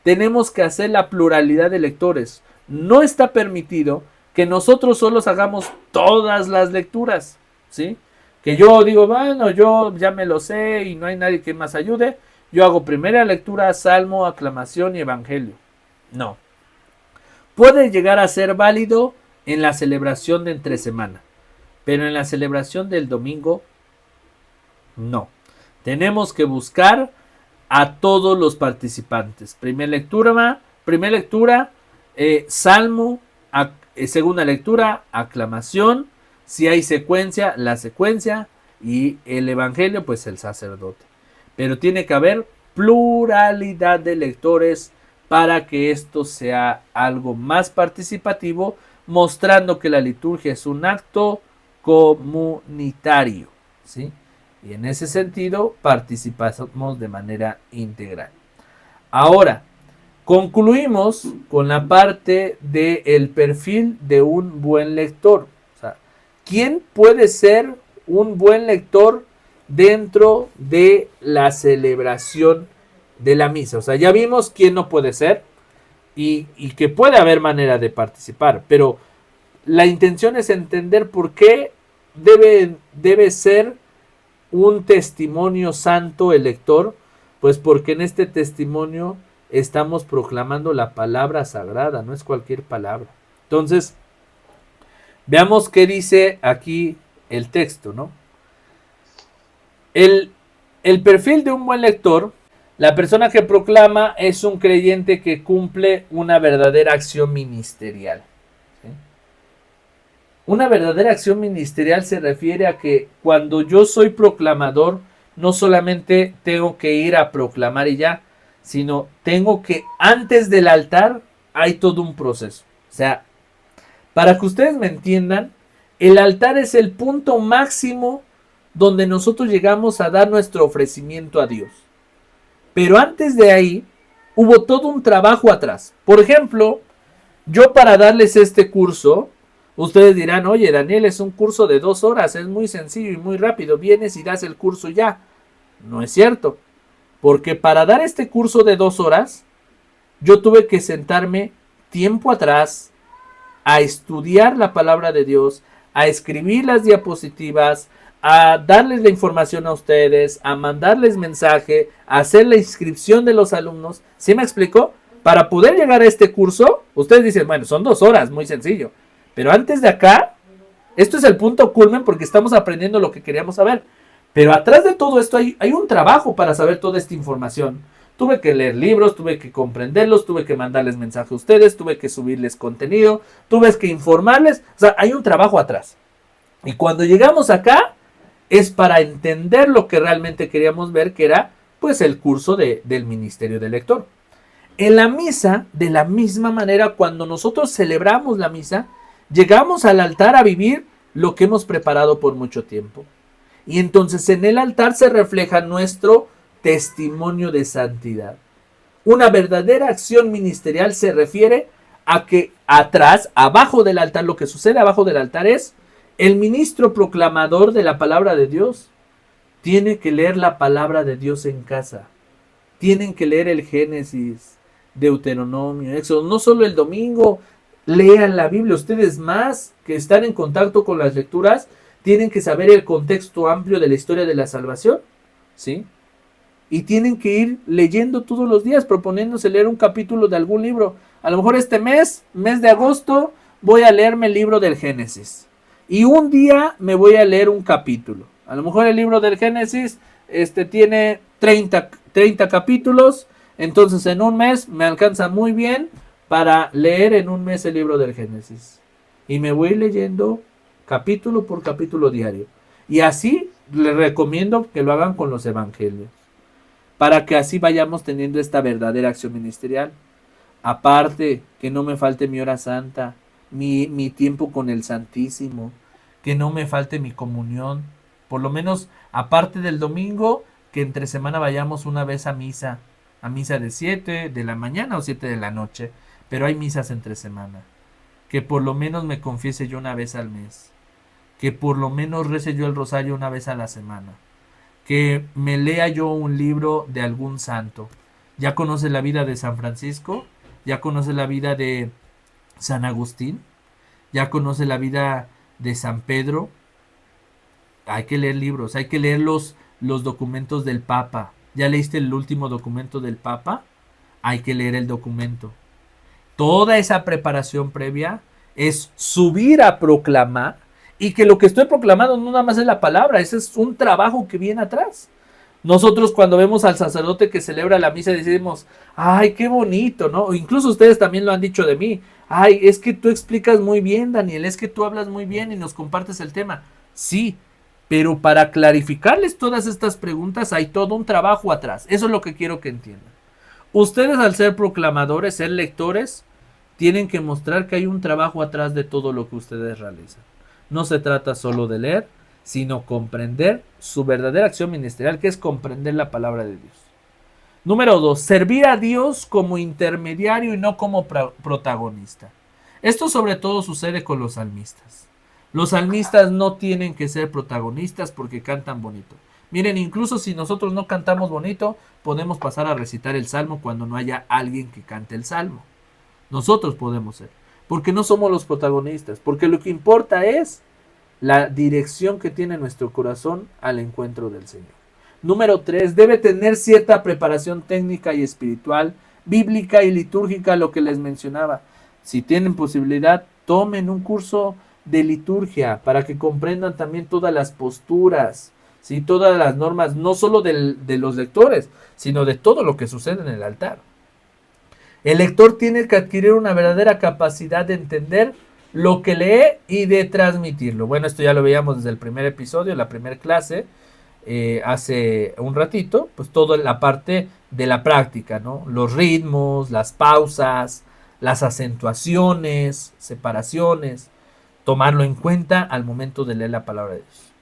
S1: tenemos que hacer la pluralidad de lectores. No está permitido que nosotros solos hagamos todas las lecturas, ¿sí? Que yo digo, bueno, yo ya me lo sé y no hay nadie que más ayude. Yo hago primera lectura, salmo, aclamación y evangelio. No. Puede llegar a ser válido en la celebración de entre semana, pero en la celebración del domingo, no. Tenemos que buscar a todos los participantes. Primera lectura, salmo, segunda lectura, aclamación. Si hay secuencia, la secuencia, y el evangelio, pues el sacerdote. Pero tiene que haber pluralidad de lectores para que esto sea algo más participativo, mostrando que la liturgia es un acto comunitario, ¿sí? Y en ese sentido participamos de manera integral. Ahora, concluimos con la parte del perfil de un buen lector. O sea, ¿quién puede ser un buen lector dentro de la celebración de la misa? O sea, ya vimos quién no puede ser y que puede haber manera de participar, pero la intención es entender por qué debe ser un testimonio santo el lector, pues porque en este testimonio estamos proclamando la palabra sagrada, no es cualquier palabra. Entonces, veamos qué dice aquí el texto, ¿no? El perfil de un buen lector, la persona que proclama es un creyente que cumple una verdadera acción ministerial. Una verdadera acción ministerial se refiere a que cuando yo soy proclamador, no solamente tengo que ir a proclamar y ya, sino tengo que, antes del altar, hay todo un proceso. O sea, para que ustedes me entiendan, el altar es el punto máximo donde nosotros llegamos a dar nuestro ofrecimiento a Dios. Pero antes de ahí, hubo todo un trabajo atrás. Por ejemplo, yo para darles este curso, ustedes dirán, oye, Daniel, es un curso de 2 horas, es muy sencillo y muy rápido, vienes y das el curso ya. No es cierto, porque para dar este curso de 2 horas, yo tuve que sentarme tiempo atrás a estudiar la palabra de Dios, a escribir las diapositivas, a darles la información a ustedes, a mandarles mensaje, a hacer la inscripción de los alumnos. ¿Sí me explico? Para poder llegar a este curso, ustedes dicen, bueno, son 2 horas, muy sencillo. Pero antes de acá, esto es el punto culmen porque estamos aprendiendo lo que queríamos saber. Pero atrás de todo esto hay un trabajo para saber toda esta información. Tuve que leer libros, tuve que comprenderlos, tuve que mandarles mensaje a ustedes, tuve que subirles contenido, tuve que informarles. O sea, hay un trabajo atrás. Y cuando llegamos acá, es para entender lo que realmente queríamos ver, que era pues el curso del ministerio del lector. En la misa, de la misma manera, cuando nosotros celebramos la misa, llegamos al altar a vivir lo que hemos preparado por mucho tiempo. Y entonces en el altar se refleja nuestro testimonio de santidad. Una verdadera acción ministerial se refiere a que atrás, abajo del altar, lo que sucede abajo del altar es el ministro proclamador de la palabra de Dios. Tiene que leer la palabra de Dios en casa. Tienen que leer el Génesis, Deuteronomio, Éxodo. No solo el domingo, lean la Biblia. Ustedes más que están en contacto con las lecturas, tienen que saber el contexto amplio de la historia de la salvación, ¿sí? Y tienen que ir leyendo todos los días, proponiéndose leer un capítulo de algún libro. A lo mejor este mes de agosto, voy a leerme el libro del Génesis. Y un día me voy a leer un capítulo. A lo mejor el libro del Génesis tiene 30 capítulos. Entonces en un mes me alcanza muy bien para leer en un mes el libro del Génesis. Y me voy leyendo capítulo por capítulo diario. Y así les recomiendo que lo hagan con los evangelios, para que así vayamos teniendo esta verdadera acción ministerial. Aparte, que no me falte mi hora santa, mi tiempo con el Santísimo, que no me falte mi comunión. Por lo menos, aparte del domingo, que entre semana vayamos una vez a misa de 7 de la mañana o 7 de la noche, pero hay misas entre semana. Que por lo menos me confiese yo una vez al mes, que por lo menos rece yo el rosario una vez a la semana, que me lea yo un libro de algún santo. ¿Ya conoce la vida de San Francisco? ¿Ya conoce la vida de San Agustín? ¿Ya conoce la vida de San Pedro? Hay que leer libros, hay que leer los documentos del Papa. ¿Ya leíste el último documento del Papa? Hay que leer el documento. Toda esa preparación previa es subir a proclamar, y que lo que estoy proclamando no nada más es la palabra, ese es un trabajo que viene atrás. Nosotros cuando vemos al sacerdote que celebra la misa decimos, ay, qué bonito, ¿no? O incluso ustedes también lo han dicho de mí, ay, es que tú explicas muy bien, Daniel, es que tú hablas muy bien y nos compartes el tema. Sí, pero para clarificarles todas estas preguntas hay todo un trabajo atrás. Eso es lo que quiero que entiendan. Ustedes, al ser proclamadores, ser lectores, tienen que mostrar que hay un trabajo atrás de todo lo que ustedes realizan. No se trata solo de leer, sino comprender su verdadera acción ministerial, que es comprender la palabra de Dios. Número 2, servir a Dios como intermediario y no como protagonista. Esto sobre todo sucede con los salmistas. Los salmistas no tienen que ser protagonistas porque cantan bonito. Miren, incluso si nosotros no cantamos bonito, podemos pasar a recitar el salmo cuando no haya alguien que cante el salmo. Nosotros podemos ser, porque no somos los protagonistas, porque lo que importa es la dirección que tiene nuestro corazón al encuentro del Señor. Número 3, debe tener cierta preparación técnica y espiritual, bíblica y litúrgica, lo que les mencionaba. Si tienen posibilidad, tomen un curso de liturgia para que comprendan también todas las posturas, ¿sí? Todas las normas, no solo de los lectores, sino de todo lo que sucede en el altar. El lector tiene que adquirir una verdadera capacidad de entender lo que lee y de transmitirlo. Bueno, esto ya lo veíamos desde el primer episodio, la primera clase, hace un ratito, pues toda la parte de la práctica, ¿no? Los ritmos, las pausas, las acentuaciones, separaciones, tomarlo en cuenta al momento de leer la palabra de Dios.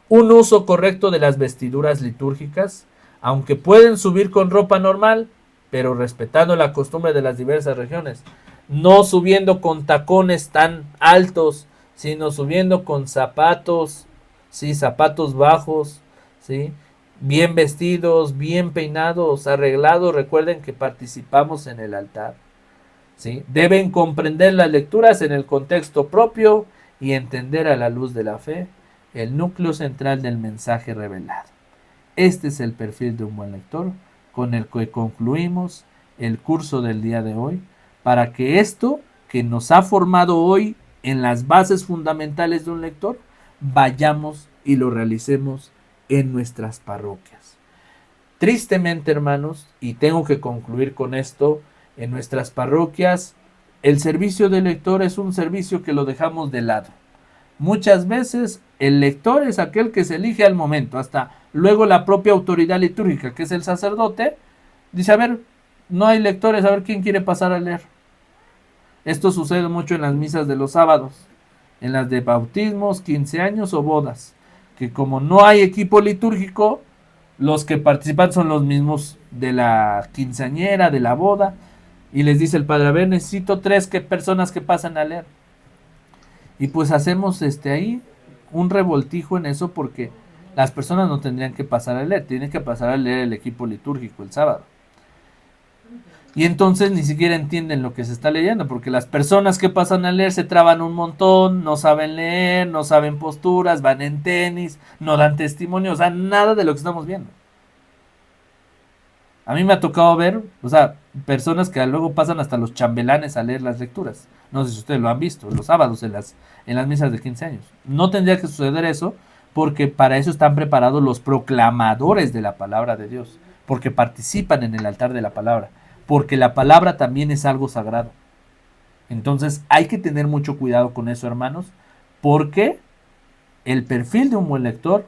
S1: Un uso correcto de las vestiduras litúrgicas, aunque pueden subir con ropa normal, pero respetando la costumbre de las diversas regiones. No subiendo con tacones tan altos, sino subiendo con zapatos, ¿sí? Zapatos bajos, ¿sí? Bien vestidos, bien peinados, arreglados. Recuerden que participamos en el altar, ¿sí? Deben comprender las lecturas en el contexto propio y entender a la luz de la fe el núcleo central del mensaje revelado. Este es el perfil de un buen lector con el que concluimos el curso del día de hoy, para que esto que nos ha formado hoy en las bases fundamentales de un lector, vayamos y lo realicemos en nuestras parroquias. Tristemente, hermanos, y tengo que concluir con esto, en nuestras parroquias el servicio de lector es un servicio que lo dejamos de lado. Muchas veces el lector es aquel que se elige al momento, hasta luego la propia autoridad litúrgica, que es el sacerdote, dice, a ver, no hay lectores, a ver quién quiere pasar a leer. Esto sucede mucho en las misas de los sábados, en las de bautismos, 15 años o bodas, que como no hay equipo litúrgico, los que participan son los mismos de la quinceañera, de la boda, y les dice el padre, a ver, necesito 3 personas que pasen a leer. Y pues hacemos ahí un revoltijo en eso, porque Las personas no tendrían que pasar a leer, tienen que pasar a leer el equipo litúrgico el sábado. Y entonces ni siquiera entienden lo que se está leyendo, porque las personas que pasan a leer se traban un montón, no saben leer, no saben posturas, van en tenis, no dan testimonio, o sea, nada de lo que estamos viendo. A mí me ha tocado ver, o sea, personas que luego pasan hasta los chambelanes a leer las lecturas. No sé si ustedes lo han visto, los sábados en las misas de 15 años. No tendría que suceder eso, porque para eso están preparados los proclamadores de la palabra de Dios, porque participan en el altar de la palabra, porque la palabra también es algo sagrado. Entonces hay que tener mucho cuidado con eso, hermanos, porque el perfil de un buen lector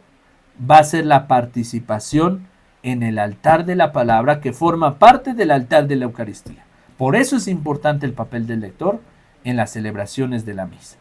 S1: va a ser la participación en el altar de la palabra que forma parte del altar de la Eucaristía. Por eso es importante el papel del lector en las celebraciones de la misa.